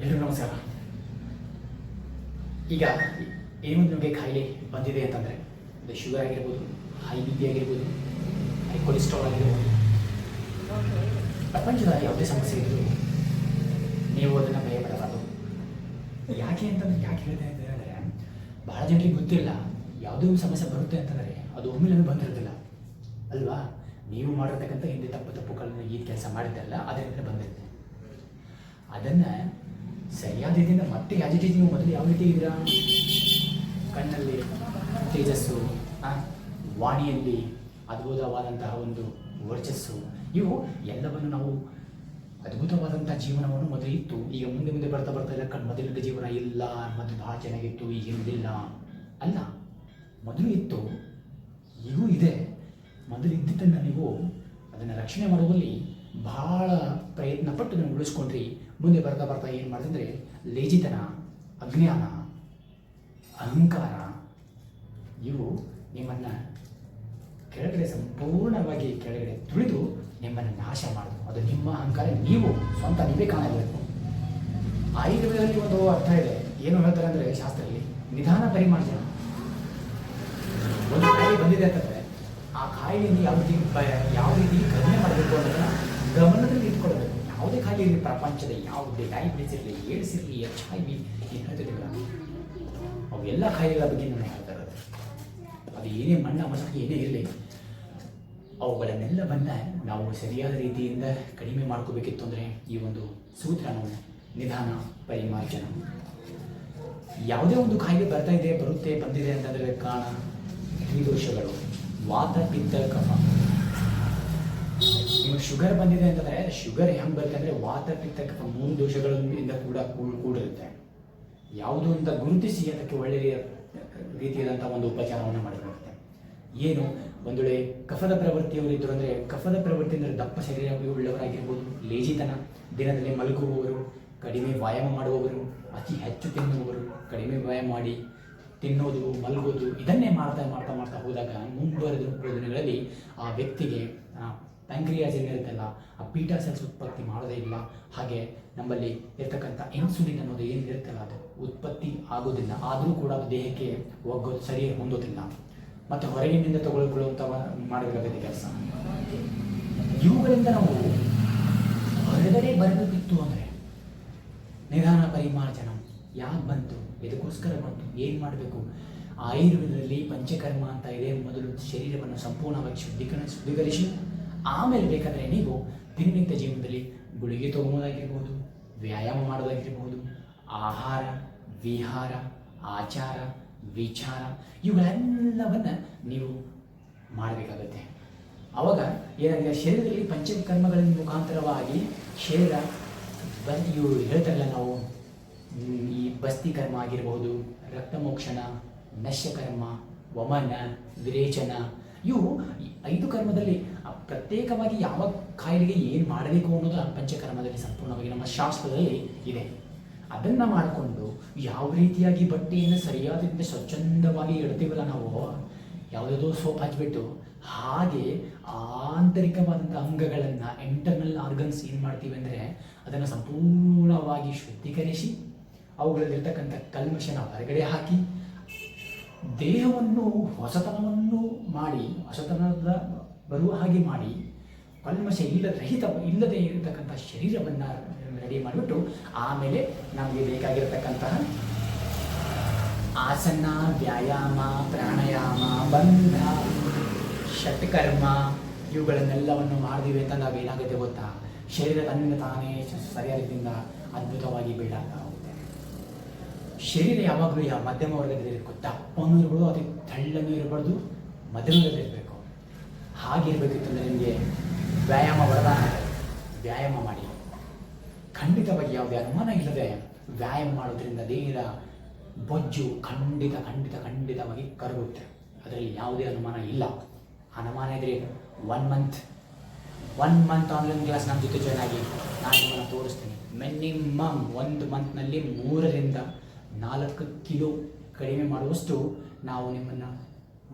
ಎಲ್ರಿಗೂ ನಮಸ್ಕಾರ. ಈಗ ಏನೊಂದು ನಿಮಗೆ ಕಾಯಿಲೆ ಬಂದಿದೆ ಅಂತಂದರೆ ಅದು ಶುಗರ್ ಆಗಿರ್ಬೋದು, ಹೈ ಬಿ ಪಿ ಆಗಿರ್ಬೋದು, ಹೈ ಕೊಲೆಸ್ಟ್ರಾಲ್ ಆಗಿರ್ಬೋದು, ಪ್ರಪಂಚದ ಯಾವುದೇ ಸಮಸ್ಯೆ ಇದ್ದರೂ ನೀವು ಅದನ್ನು ಭಯಪಡಬಾರ್ದು. ಯಾಕೆ ಹೇಳ್ತಾ ಇದ್ದಾರೆ ಅಂದರೆ, ಬಹಳ ಜನರಿಗೆ ಗೊತ್ತಿಲ್ಲ ಯಾವುದೇ ಒಂದು ಸಮಸ್ಯೆ ಬರುತ್ತೆ ಅಂತಂದರೆ ಅದು ಒಮ್ಮೆಲೆ ಬಂದಿರೋದಿಲ್ಲ ಅಲ್ವಾ. ನೀವು ಮಾಡಿರ್ತಕ್ಕಂಥ ಹಿಂದೆ ತಪ್ಪುಗಳನ್ನು ಈ ಕೆಲಸ ಮಾಡಿದ್ದಲ್ಲ, ಅದರಿಂದ ಬಂದಿರುತ್ತೆ. ಅದನ್ನು ಸರಿಯಾದ ರೀತಿಯಿಂದ ಮತ್ತೆ ಯಾವ ರೀತಿ ನೀವು ಮೊದಲು ಯಾವ ರೀತಿ ಇದ್ದೀರಾ, ಕಣ್ಣಲ್ಲಿ ತೇಜಸ್ಸು, ವಾಣಿಯಲ್ಲಿ ಅದ್ಭುತವಾದಂತಹ ಒಂದು ವರ್ಚಸ್ಸು, ಇವು ಎಲ್ಲವನ್ನು ನಾವು ಅದ್ಭುತವಾದಂಥ ಜೀವನವನ್ನು ಮೊದಲು ಇತ್ತು. ಈಗ ಮುಂದೆ ಬರ್ತಾ ಇಲ್ಲ, ಮೊದಲಿದ್ದ ಜೀವನ ಇಲ್ಲ, ಮೊದಲು ಭಾಳ ಚೆನ್ನಾಗಿತ್ತು, ಈಗ ಇರಲಿಲ್ಲ ಅಲ್ಲ. ಮೊದಲು ಇತ್ತು, ಈಗೂ ಇದೆ. ಮೊದಲು ಇದ್ದಿದ್ದನ್ನು ನೀವು ಅದನ್ನು ರಕ್ಷಣೆ ಮಾಡುವಲ್ಲಿ ಭಾಳ ಪ್ರಯತ್ನ ಪಟ್ಟು ನೀವು ಉಳಿಸ್ಕೊಂಡ್ರಿ. ಮುಂದೆ ಬರ್ತಾ ಏನು ಮಾಡಿದ್ರೆ ಲೇಜಿತನ, ಅಜ್ಞಾನ, ಅಹಂಕಾರ ಇವು ನಿಮ್ಮನ್ನು ಸಂಪೂರ್ಣವಾಗಿ ಕೆಳಗಡೆ ತುಳಿದು ನಿಮ್ಮನ್ನು ನಾಶ ಮಾಡಿದ್ರು. ಅದು ನಿಮ್ಮ ಅಹಂಕಾರ, ನೀವೇ ಕಾಣಬೇಕು. ಆಯುರ್ವೇದದಲ್ಲಿ ಒಂದು ಅರ್ಥ ಇದೆ. ಏನು ಹೇಳ್ತಾರೆ ಅಂದರೆ ಶಾಸ್ತ್ರದಲ್ಲಿ, ನಿಧಾನ ಪರಿಮಾರ್ಜನ. ಒಂದು ಕಾಯಿಲೆ ಬಂದಿದೆ ಅಂತಂದರೆ ಆ ಕಾಯಿಲೆಯಿಂದ ಯಾವ ರೀತಿ ಕಡಿಮೆ ಮಾಡಬೇಕು ಅನ್ನೋದನ್ನು ಗಮನದಲ್ಲಿ ಇಟ್ಕೊಳ್ಬೇಕು. ಯಾವುದೇ ಕಾಯಿಲೆ ಇರಲಿ, ಪ್ರಪಂಚದ ಯಾವುದೇ ಡಯಾಬಿಟಿಸ್ ಇರಲಿ, ಏಡ್ಸ್ ಇರಲಿ, HIV ಏನು ಹೇಳ್ತಿದ್ದೀವಲ್ಲ, ಅವೆಲ್ಲ ಕಾಯಿಲೆಗಳ ಬಗ್ಗೆ ನಾನು ಹೇಳ್ತಾ ಇರೋದು. ಅದು ಏನೇ ಮಣ್ಣ ಮಸಕ್ಕೆ ಏನೇ ಇರಲಿ, ಅವುಗಳನ್ನೆಲ್ಲವನ್ನು ನಾವು ಸರಿಯಾದ ರೀತಿಯಿಂದ ಕಡಿಮೆ ಮಾಡ್ಕೋಬೇಕಿತ್ತು ಅಂದರೆ ಈ ಒಂದು ಸೂತ್ರನು ನಿಧಾನ ಪರಿಮಾರ್ಜನ. ಯಾವುದೇ ಒಂದು ಕಾಯಿಲೆ ಬಂದಿದೆ ಅಂತಂದರೆ ಕಾರಣ ತ್ರಿದೋಷಗಳು: ವಾತ, ಪಿತ್ತ, ಕಫ. ನಿಮಗೆ ಶುಗರ್ ಬಂದಿದೆ ಅಂತಂದರೆ ಶುಗರ್ ಹೆಂಗೆ ಬರುತ್ತೆ ಅಂದರೆ ವಾತ, ಪಿತ್ತ, ಕಫ 3 ದೋಷಗಳಿಂದ ಕೂಡ ಕೂಡಿರುತ್ತೆ. ಯಾವುದು ಅಂತ ಗುರುತಿಸಿ ಅದಕ್ಕೆ ಒಳ್ಳೆಯ ರೀತಿಯಾದಂಥ ಒಂದು ಉಪಚಾರವನ್ನು ಮಾಡಬೇಕಾಗುತ್ತೆ. ಏನು ಒಂದು ವೇಳೆ ಕಫದ ಪ್ರವೃತ್ತಿಯವರು ಇದ್ದರು ಅಂದರೆ, ಕಫದ ಪ್ರವೃತ್ತಿ ಅಂದರೆ ದಪ್ಪ ಶರೀರ ಉಳ್ಳವರಾಗಿರ್ಬೋದು, ಲೇಜಿತನ, ದಿನದಲ್ಲಿ ಮಲಗುವವರು, ಕಡಿಮೆ ವ್ಯಾಯಾಮ ಮಾಡುವವರು, ಅತಿ ಹೆಚ್ಚು ತಿನ್ನುವವರು, ಕಡಿಮೆ ವ್ಯಾಯಾಮ ಮಾಡಿ ತಿನ್ನೋದು, ಮಲಗೋದು, ಇದನ್ನೇ ಮಾಡ್ತಾ ಹೋದಾಗ ಮುಂಬರುವ ದಿನಗಳಲ್ಲಿ ಆ ವ್ಯಕ್ತಿಗೆ ಪ್ಯಾಂಕ್ರಿಯಾಸ್ ಏನಿರುತ್ತಲ್ಲ, ಆ ಬೀಟಾ ಸೆಲ್ಸ್ ಉತ್ಪತ್ತಿ ಮಾಡೋದೇ ಇಲ್ಲ. ಹಾಗೆ ನಮ್ಮಲ್ಲಿ ಇರ್ತಕ್ಕಂಥ ಇನ್ಸುಲಿನ್ ಅನ್ನೋದು ಏನಿರುತ್ತಲ್ಲ, ಅದು ಉತ್ಪತ್ತಿ ಆಗೋದಿಲ್ಲ. ಆದರೂ ಕೂಡ ಅದು ದೇಹಕ್ಕೆ ಸರಿಯಾಗಿ ಹೊಂದೋದಿಲ್ಲ. ಮತ್ತು ಹೊರಗಿನಿಂದ ತಗೊಳ್ಕೊಳ್ಳುವಂಥ ಮಾಡಬೇಕಾಗುತ್ತೆ ಕೆಲಸ. ಇವುಗಳಿಂದ ನಾವು ಹೊರಗಡೆ ಬರಬೇಕಿತ್ತು ಅಂದರೆ ನಿಧಾನ ಪರಿಮಾರ್ಜನ ಯಾಕೆ ಬಂತು, ಇದಕ್ಕೋಸ್ಕರ ಬಂತು, ಏನು ಮಾಡಬೇಕು? ಆಯುರ್ವೇದದಲ್ಲಿ ಪಂಚಕರ್ಮ ಅಂತ ಇದೆ. ಮೊದಲು ಶರೀರವನ್ನು ಸಂಪೂರ್ಣವಾಗಿ ಶುದ್ಧೀಕರಿಸಿ ಆಮೇಲೆ ಬೇಕಾದರೆ ನೀವು ದಿನನಿತ್ಯ ಜೀವನದಲ್ಲಿ ಗುಳಿಗೆ ತಗೊಳ್ಳೋದಾಗಿರ್ಬೋದು, ವ್ಯಾಯಾಮ ಮಾಡೋದಾಗಿರ್ಬೋದು, ಆಹಾರ, ವಿಹಾರ, ಆಚಾರ, ವಿಚಾರ ಇವುಗಳೆಲ್ಲವನ್ನು ನೀವು ಮಾಡಬೇಕಾಗತ್ತೆ. ಆವಾಗ ಏನಾಗಿದೆ, ಶರೀರದಲ್ಲಿ ಪಂಚಕರ್ಮಗಳ ಮುಖಾಂತರವಾಗಿ ಶರೀರ ಇವು ಹೇಳ್ತಾರಲ್ಲ ನಾವು, ಈ ಬಸ್ತಿ ಕರ್ಮ ಆಗಿರ್ಬೋದು, ರಕ್ತಮೋಕ್ಷಣ, ನಶ್ಯಕರ್ಮ, ವಮನ, ವಿರೇಚನ, ಇವು 5 ಕರ್ಮದಲ್ಲಿ ಪ್ರತ್ಯೇಕವಾಗಿ ಯಾವ ಕಾಯಿಲೆಗೆ ಏನು ಮಾಡಬೇಕು ಅನ್ನೋದು ಪಂಚಕರ್ಮದಲ್ಲಿ ಸಂಪೂರ್ಣವಾಗಿ ನಮ್ಮ ಶಾಸ್ತ್ರದಲ್ಲಿ ಇದೆ. ಅದನ್ನು ಮಾಡಿಕೊಂಡು ಯಾವ ರೀತಿಯಾಗಿ ಬಟ್ಟೆಯನ್ನು ಸರಿಯಾದ ಸ್ವಚ್ಛಂದವಾಗಿ ಇಡ್ತೀವಲ್ಲ ನಾವು, ಯಾವುದಾದ್ರೂ ಸೋಪ್ ಹಚ್ಬಿಟ್ಟು, ಹಾಗೆ ಆಂತರಿಕವಾದಂಥ ಅಂಗಗಳನ್ನು, ಇಂಟರ್ನಲ್ ಆರ್ಗನ್ಸ್ ಏನು ಮಾಡ್ತೀವಿ ಅಂದರೆ ಅದನ್ನು ಸಂಪೂರ್ಣವಾಗಿ ಶುದ್ಧೀಕರಿಸಿ ಅವುಗಳಲ್ಲಿರ್ತಕ್ಕಂಥ ಕಲ್ಮಶನ ಹೊರಗಡೆ ಹಾಕಿ ದೇಹವನ್ನು ಹೊಸತನವನ್ನು ಮಾಡಿ, ಹೊಸತನದ ಬರುವ ಹಾಗೆ ಮಾಡಿ, ಕಲ್ಮಶ ಇಲ್ಲದೆ ಇರತಕ್ಕಂಥ ಶರೀರವನ್ನು ರೆಡಿ ಮಾಡಿಬಿಟ್ಟು ಆಮೇಲೆ ನಮಗೆ ಬೇಕಾಗಿರತಕ್ಕಂತಹ ಆಸನ, ವ್ಯಾಯಾಮ, ಪ್ರಾಣಾಯಾಮ, ಬಂಧ, ಷಟ್ಕರ್ಮ ಇವುಗಳನ್ನೆಲ್ಲವನ್ನು ಮಾಡಿದ್ವಿ ಅಂತ ನಾವು ಏನಾಗುತ್ತೆ ಗೊತ್ತಾ, ಶರೀರ ತನ್ನಿಂದ ತಾನೇ ಸರಿಯಾದ ರೀತಿಯಿಂದ ಅದ್ಭುತವಾಗಿ ಬೀಳಾಗ್ತಾ ಹೋಗುತ್ತೆ. ಶರೀರ ಯಾವಾಗಲೂ ಮಧ್ಯಮ ವರ್ಗದಲ್ಲಿರಬೇಕು. ದಪ್ಪನೂ ಇರ್ಬೋದು, ಅತಿ ತೆಳ್ಳನೂ ಇರಬಾರ್ದು, ಮಧ್ಯಮದಲ್ಲಿರಬೇಕು. ಹಾಗಿರ್ಬೇಕಿತ್ತು ಅಂದರೆ ನಿಮಗೆ ವ್ಯಾಯಾಮ ವರದಾನ. ವ್ಯಾಯಾಮ ಮಾಡಿ, ಖಂಡಿತವಾಗಿ ಯಾವುದೇ ಅನುಮಾನ ಇಲ್ಲದೆ ವ್ಯಾಯಾಮ ಮಾಡೋದ್ರಿಂದ ದೇಹದ ಬೊಜ್ಜು ಖಂಡಿತವಾಗಿ ಕರಗುತ್ತೆ. ಅದರಲ್ಲಿ ಯಾವುದೇ ಅನುಮಾನ ಇಲ್ಲ. ಅನುಮಾನ ಇದ್ದರೆ 1 ಮಂತ್ ಆನ್ಲೈನ್ ಕ್ಲಾಸ್ ನಮ್ಮ ಜೊತೆ ಜಾಯ್ನ್ ಆಗಿ ನಾನು ನಿಮ್ಮನ್ನು ತೋರಿಸ್ತೀನಿ. ಮಿನಿಮಮ್ 1 ಮಂತ್ನಲ್ಲಿ 3 ರಿಂದ 4 ಕಿಲೋ ಕಡಿಮೆ ಮಾಡುವಷ್ಟು ನಾವು ನಿಮ್ಮನ್ನು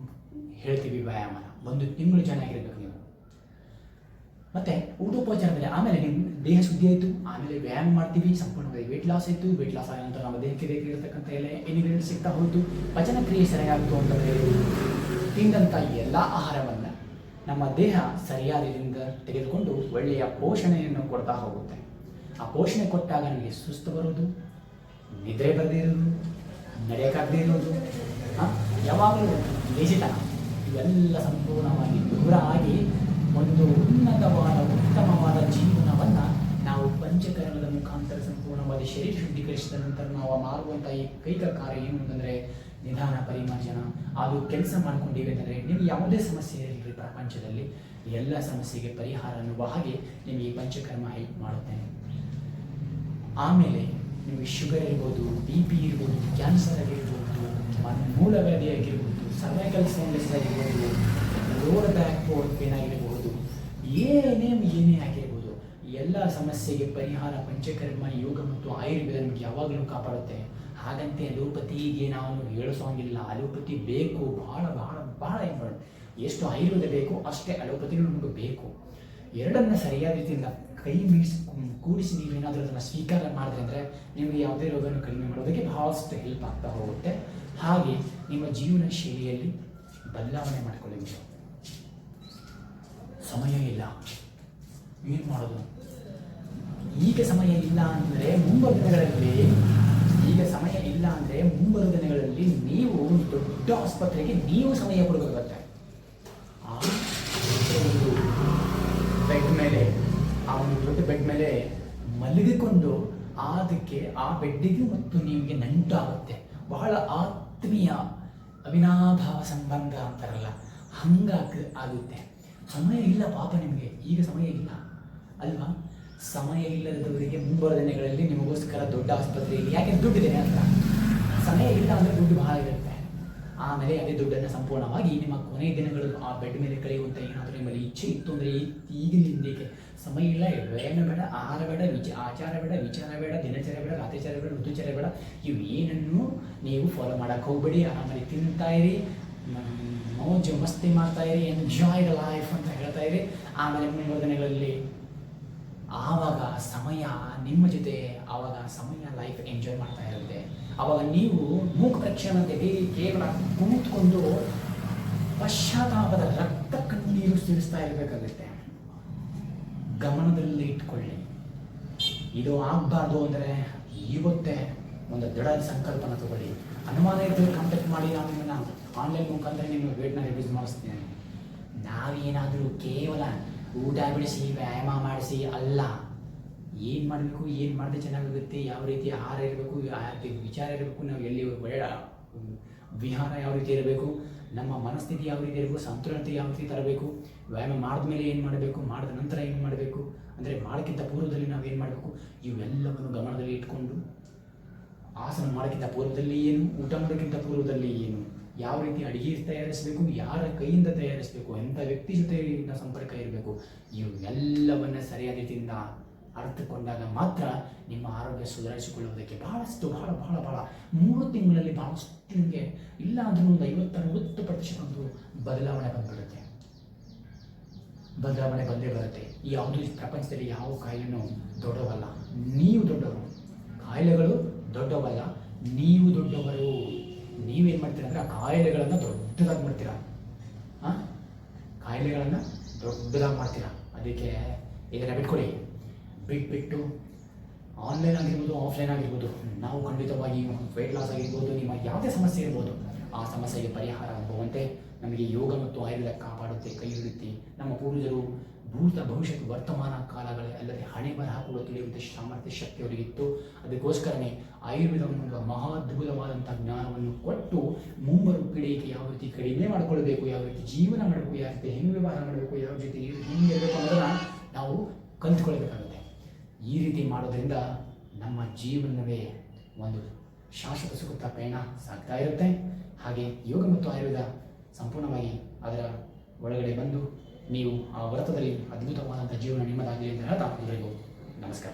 ಹೇಳ್ತೀವಿ ವ್ಯಾಯಾಮನ. 1 ತಿಂಗಳು ಜಾಯ್ನ್ ಆಗಿರಬೇಕು ನೀವು. ಮತ್ತು ಊಟೋಪಚಾರ ಮೇಲೆ ಆಮೇಲೆ ನಿಮ್ಮ ದೇಹ ಶುದ್ಧಿ ಆಯಿತು, ಆಮೇಲೆ ವ್ಯಾಯಾಮ ಮಾಡ್ತೀವಿ, ಸಂಪೂರ್ಣವಾಗಿ ವೇಟ್ ಲಾಸ್ ಆಯಿತು. ವೇಟ್ ಲಾಸ್ ಆದ ನಂತರ ನಮ್ಮ ದೇಹಕ್ಕೆ ಬೇಕಾಗಿರ್ತಕ್ಕಂಥ ಎಲ್ಲ ಎನಿಗ್ರೆಂಟ್ ಸಿಗ್ತಾ ಹೋಯಿತು. ಪಚನ ಕ್ರಿಯೆ ಸರಿಯಾಗಿತ್ತು ಅಂತಂದರೆ ತಿಂದಂಥ ಎಲ್ಲ ಆಹಾರವನ್ನು ನಮ್ಮ ದೇಹ ಸರಿಯಾದ ತೆಗೆದುಕೊಂಡು ಒಳ್ಳೆಯ ಪೋಷಣೆಯನ್ನು ಕೊಡ್ತಾ ಹೋಗುತ್ತೆ. ಆ ಪೋಷಣೆ ಕೊಟ್ಟಾಗ ನಮಗೆ ಸುಸ್ತು ಬರೋದು, ನಿದ್ರೆ ಬರದೇ ಇರೋದು, ನಡೆಯೋಕ್ಕಾಗದೇ ಇರೋದು, ಯಾವಾಗಲೂ ಲೇಜಿತನ ಇವೆಲ್ಲ ಸಂಪೂರ್ಣವಾಗಿ ದೂರ ಆಗಿ ಒಂದು ಉನ್ನತವಾದ ಉತ್ತಮವಾದ ಜೀವನವನ್ನು ನಾವು ಪಂಚಕರ್ಮದ ಮುಖಾಂತರ ಸಂಪೂರ್ಣವಾಗಿ ಶರೀರ ಶುದ್ಧೀಕರಿಸಿದ ನಂತರ ನಾವು ಮಾಡುವಂಥ ಈ ಕೈಕ ಕಾರ್ಯ ಏನು ಅಂತಂದರೆ ನಿಧಾನ ಪರಿಮಾರ್ಜನ. ಅದು ಕೆಲಸ ಮಾಡ್ಕೊಂಡಿವೆ ಅಂತಂದರೆ ನಿಮ್ಗೆ ಯಾವುದೇ ಸಮಸ್ಯೆ ಇರಲಿ ಪ್ರಪಂಚದಲ್ಲಿ ಎಲ್ಲ ಸಮಸ್ಯೆಗೆ ಪರಿಹಾರ ಅನ್ನುವ ಹಾಗೆ ನಿಮಗೆ ಈ ಪಂಚಕರ್ಮ ಹೆಲ್ಪ್ ಮಾಡುತ್ತೆ. ಆಮೇಲೆ ನಿಮಗೆ ಶುಗರ್ ಇರ್ಬೋದು, BP ಇರ್ಬೋದು, ಕ್ಯಾನ್ಸರ್ ಆಗಿರ್ಬೋದು, ಮೂಲವ್ಯಾಧಿ ಆಗಿರ್ಬೋದು, ಸರ್ವೈಕಲ್ ಸ್ಪಾಂಡಿಲೈಟಿಸ್ ಆಗಿರ್ಬೋದು, ಲೋವರ್ ಬ್ಯಾಕ್ ಪೇನ್ ಆಗಿರಬಹುದು, ಏನೇ ಆಗಿರ್ಬೋದು, ಎಲ್ಲ ಸಮಸ್ಯೆಗೆ ಪರಿಹಾರ ಪಂಚಕರ್ಮ, ಯೋಗ ಮತ್ತು ಆಯುರ್ವೇದ ನಮಗೆ ಯಾವಾಗಲೂ ಕಾಪಾಡುತ್ತೆ. ಹಾಗಂತೆ ಅಲೋಪತಿಗೆ ನಾವು ಹೇಳಿಸೋಂಗಿಲ್ಲ. ಅಲೋಪತಿ ಬೇಕು, ಭಾಳ ಭಾಳ ಭಾಳ ಇಂಪಾರ್ಟೆಂಟ್. ಎಷ್ಟು ಆಯುರ್ವೇದ ಬೇಕು ಅಷ್ಟೇ ಅಲೋಪತಿನೂ ನಮಗೆ ಬೇಕು. ಎರಡನ್ನ ಸರಿಯಾದ ರೀತಿಯಿಂದ ಕೈ ಕೂಡಿಸಿ ನೀವೇನಾದರೂ ಅದನ್ನು ಸ್ವೀಕಾರ ಮಾಡಿದ್ರೆ ಅಂದರೆ ನಿಮಗೆ ಯಾವುದೇ ರೋಗವನ್ನು ಕಡಿಮೆ ಮಾಡೋದಕ್ಕೆ ಬಹಳಷ್ಟು ಹೆಲ್ಪ್ ಆಗ್ತಾ ಹೋಗುತ್ತೆ. ಹಾಗೆ ನಿಮ್ಮ ಜೀವನ ಶೈಲಿಯಲ್ಲಿ ಬದಲಾವಣೆ ಮಾಡಿಕೊಳ್ಳಿ. ಸಮಯ ಇಲ್ಲ, ಏನು ಮಾಡೋದು? ಈಗ ಸಮಯ ಇಲ್ಲ ಅಂದರೆ ಮುಂಬರುವ ದಿನಗಳಲ್ಲಿ ನೀವು ದೊಡ್ಡ ಆಸ್ಪತ್ರೆಗೆ ನೀವು ಸಮಯ ಕೊಡಬೇಕಾಗತ್ತೆ. ಆ ಒಂದು ಬೆಡ್ ಮೇಲೆ, ಆ ಒಂದು ದೊಡ್ಡ ಬೆಡ್ ಮೇಲೆ ಮಲಗಿಕೊಂಡು ಅದಕ್ಕೆ ಆ ಬೆಡ್ಡಿಗೂ ಮತ್ತು ನಿಮಗೆ ನಂಟಾಗುತ್ತೆ. ಬಹಳ ಆತ್ಮೀಯ ಅವಿನಾಭಾವ ಸಂಬಂಧ ಅಂತಾರಲ್ಲ, ಆಗುತ್ತೆ. ಸಮಯ ಇಲ್ಲ ಪಾಪ ನಿಮಗೆ, ಈಗ ಸಮಯ ಇಲ್ಲ ಅಲ್ವಾ? ಸಮಯ ಇಲ್ಲದವರಿಗೆ ಮುಂಬರುವ ದಿನಗಳಲ್ಲಿ ನಿಮಗೋಸ್ಕರ ದೊಡ್ಡ ಆಸ್ಪತ್ರೆಯಲ್ಲಿ, ಯಾಕೆ ದುಡ್ಡಿದೆ ಅಂತ. ಸಮಯ ಇಲ್ಲ ಅಂದರೆ ದುಡ್ಡು ಬಹಳ ಇರುತ್ತೆ. ಆಮೇಲೆ ಅದೇ ದುಡ್ಡನ್ನು ಸಂಪೂರ್ಣವಾಗಿ ನಿಮ್ಮ ಕೊನೆಯ ದಿನಗಳು ಆ ಬೆಡ್ ಮೇಲೆ ಕಳೆಯುವಂಥ ಏನಾದರೂ ನಿಮ್ಮಲ್ಲಿ ಇಚ್ಛೆ ಇತ್ತು ಅಂದರೆ ಈಗಿನಿಂದಕ್ಕೆ ಸಮಯ ಇಲ್ಲ, ವ್ಯಾಯಾಮ ಬೇಡ, ಆಹಾರ ಬೇಡ, ಆಚಾರ ಬೇಡ, ವಿಚಾರ ಬೇಡ, ದಿನಚರ್ಯ ಬೇಡ, ರಾತ್ರಿಚರ್ಯ ಬೇಡ, ಋತುಚರ್ಯ ಬೇಡ, ಇವು ಏನನ್ನು ನೀವು ಫಾಲೋ ಮಾಡೋಕ್ಕೆ ಹೋಗ್ಬೇಡಿ. ಆಮೇಲೆ ತಿಂತಾ ಇರಿ, ಮೋಜು ಮಸ್ತಿ ಮಾಡ್ತಾ ಇರಿ, ಎಂಜಾಯ್ ದ ಲೈಫ್ ಅಂತ ಹೇಳ್ತಾ ಇರಿ. ಆಮೇಲೆ ಮುಂದಿನ ದಿನಗಳಲ್ಲಿ ಆವಾಗ ಸಮಯ ನಿಮ್ಮ ಜೊತೆ, ಆವಾಗ ಸಮಯ ಲೈಫ್ ಎಂಜಾಯ್ ಮಾಡ್ತಾ ಇರುತ್ತೆ. ಆವಾಗ ನೀವು ಮೂಕ ಪ್ರಕ್ಷೇಪ ಅಂತೇಳಿ ಕೇವಲ ಕೂತ್ಕೊಂಡು ಪಶ್ಚಾತ್ತಾಪದ ರಕ್ತ ಕಣ್ಣೀರು ಸುರಿಸ್ತಾ ಇರಬೇಕಾಗುತ್ತೆ. ಗಮನದಲ್ಲಿ ಇಟ್ಕೊಳ್ಳಿ. ಇದು ಆಗಬಾರ್ದು ಅಂದರೆ ಇವತ್ತೇ ಒಂದು ದೃಢ ಸಂಕಲ್ಪನ ತಗೊಳ್ಳಿ. ಅನುಮಾನ ಇದ್ದರೆ ಕಾಂಟ್ಯಾಕ್ಟ್ ಮಾಡಿ, ನಾನು ನಿಮ್ಮನ್ನು ಆನ್ಲೈನ್ ಮುಖಾಂತರ ನಿಮ್ಮ ವೇಟ್ನ ರಿವ್ಯೂಸ್ ಮಾಡಿಸ್ತೀನಿ. ನಾವೇನಾದರೂ ಕೇವಲ ಊಟ ಬಿಡಿಸಿ ವ್ಯಾಯಾಮ ಮಾಡಿಸಿ ಅಲ್ಲ, ಏನು ಮಾಡಬೇಕು, ಏನು ಮಾಡಿದ್ರೆ ಚೆನ್ನಾಗುತ್ತೆ, ಯಾವ ರೀತಿ ಆಹಾರ ಇರಬೇಕು, ಯಾವ ರೀತಿ ವಿಚಾರ ಇರಬೇಕು, ನಾವು ಎಲ್ಲಿ ಒಳ್ಳೆಯ ವಿಹಾರ ಯಾವ ರೀತಿ ಇರಬೇಕು, ನಮ್ಮ ಮನಸ್ಥಿತಿ ಯಾವ ರೀತಿ ಇರಬೇಕು, ಸಂತುಲನತೆ ಯಾವ ರೀತಿ ತರಬೇಕು, ವ್ಯಾಯಾಮ ಮಾಡಿದ ಮೇಲೆ ಏನು ಮಾಡಬೇಕು, ಮಾಡಿದ ನಂತರ ಏನು ಮಾಡಬೇಕು, ಅಂದರೆ ಮಾಡೋಕ್ಕಿಂತ ಪೂರ್ವದಲ್ಲಿ ನಾವು ಏನು ಮಾಡಬೇಕು, ಇವೆಲ್ಲವನ್ನು ಗಮನದಲ್ಲಿ ಇಟ್ಕೊಂಡು ಆಸನ ಮಾಡೋಕ್ಕಿಂತ ಪೂರ್ವದಲ್ಲಿ ಏನು, ಊಟ ಮಾಡೋಕ್ಕಿಂತ ಪೂರ್ವದಲ್ಲಿ ಏನು, ಯಾವ ರೀತಿ ಅಡುಗೆ ತಯಾರಿಸಬೇಕು, ಯಾರ ಕೈಯಿಂದ ತಯಾರಿಸಬೇಕು, ಎಂಥ ವ್ಯಕ್ತಿ ಜೊತೆ ಸಂಪರ್ಕ ಇರಬೇಕು, ಇವೆಲ್ಲವನ್ನು ಸರಿಯಾದ ರೀತಿಯಿಂದ ಅರ್ಥಕೊಂಡಾಗ ಮಾತ್ರ ನಿಮ್ಮ ಆರೋಗ್ಯ ಸುಧಾರಿಸಿಕೊಳ್ಳುವುದಕ್ಕೆ ಬಹಳಷ್ಟು ಬಹಳ 3 ತಿಂಗಳಲ್ಲಿ ಬಹಳಷ್ಟು ನಿಮಗೆ ಇಲ್ಲ ಅಂದ್ರೂ ಒಂದು 50-60% ಬದಲಾವಣೆ ಬಂದ್ಬಿಡುತ್ತೆ. ಬದಲಾವಣೆ ಬಂದೇ ಬರುತ್ತೆ. ಯಾವುದು ಪ್ರಪಂಚದಲ್ಲಿ ಯಾವ ಕಾಯಿಲೆನೂ ದೊಡ್ಡವಲ್ಲ, ನೀವು ದೊಡ್ಡವರು. ಕಾಯಿಲೆಗಳು ದೊಡ್ಡವಲ್ಲ, ನೀವು ದೊಡ್ಡವರು. ನೀವೇನು ಮಾಡ್ತೀರ ಅಂದರೆ ಆ ಕಾಯಿಲೆಗಳನ್ನು ದೊಡ್ಡದಾಗಿ ಮಾಡ್ತೀರಾ. ಕಾಯಿಲೆಗಳನ್ನು ದೊಡ್ಡದಾಗಿ ಮಾಡ್ತೀರಾ. ಅದಕ್ಕೆ ಇದನ್ನು ಬಿಟ್ಕೊಡಿ. ಬಿಟ್ಟು ಆನ್ಲೈನ್ ಆಗಿರ್ಬೋದು, ಆಫ್ಲೈನ್ ಆಗಿರ್ಬೋದು, ನಾವು ಖಂಡಿತವಾಗಿ ವೆಯ್ಟ್ ಲಾಸ್ ಆಗಿರ್ಬೋದು, ನಿಮ್ಮ ಯಾವುದೇ ಸಮಸ್ಯೆ ಇರ್ಬೋದು, ಆ ಸಮಸ್ಯೆಗೆ ಪರಿಹಾರ ಆಗುವಂತೆ ನಮಗೆ ಯೋಗ ಮತ್ತು ಆಯುರ್ವೇದ ಕಾಪಾಡುತ್ತೆ, ಕೈ ಹಿಡಿಯುತ್ತೆ. ನಮ್ಮ ಪೂರ್ವಜರು ಭೂತ ಭವಿಷ್ಯತ್ತು ವರ್ತಮಾನ ಕಾಲಗಳೇ ಅಲ್ಲದೆ ಹಣೆ ಬರಹ ಕೂಡ ತಿಳಿಯುವಂಥ ಸಾಮರ್ಥ್ಯ ಶಕ್ತಿ ಅವರಿಗಿತ್ತು. ಅದಕ್ಕೋಸ್ಕರನೇ ಆಯುರ್ವೇದವನ್ನು ಮಹಾದ್ಭುತವಾದಂಥ ಜ್ಞಾನವನ್ನು ಕೊಟ್ಟು ಮುಂಬರುವ ಪೀಳಿಗೆಗೆ ಯಾವ ರೀತಿ ಕಡಿಮೆ ಮಾಡಿಕೊಳ್ಬೇಕು, ಯಾವ ರೀತಿ ಜೀವನ ಮಾಡಬೇಕು, ಯಾವ ರೀತಿ ಹೆಂಗೆ ವ್ಯವಹಾರ ಮಾಡಬೇಕು, ಯಾವ ರೀತಿ ಹೆಂಗೆ ಇರಬೇಕು ಅನ್ನೋದನ್ನು ನಾವು ಕಲಿತುಕೊಳ್ಬೇಕಾಗುತ್ತೆ. ಈ ರೀತಿ ಮಾಡೋದ್ರಿಂದ ನಮ್ಮ ಜೀವನವೇ ಒಂದು ಶಾಶ್ವತ ಸುಖದ ಪಯಣ ಸಾಗ್ತಾ ಇರುತ್ತೆ. ಹಾಗೆ ಯೋಗ ಮತ್ತು ಆಯುರ್ವೇದ ಸಂಪೂರ್ಣವಾಗಿ ಅದರ ಒಳಗಡೆ ಬಂದು ನೀವು ಆ ವ್ರತದಲ್ಲಿ ಅದ್ಭುತವಾದಂಥ ಜೀವನ ನಿಮ್ಮದಾಗಲಿ ಅಂತ ಹೇಳ್ತಾ ಎಲ್ಲರಿಗೂ ನಮಸ್ಕಾರ.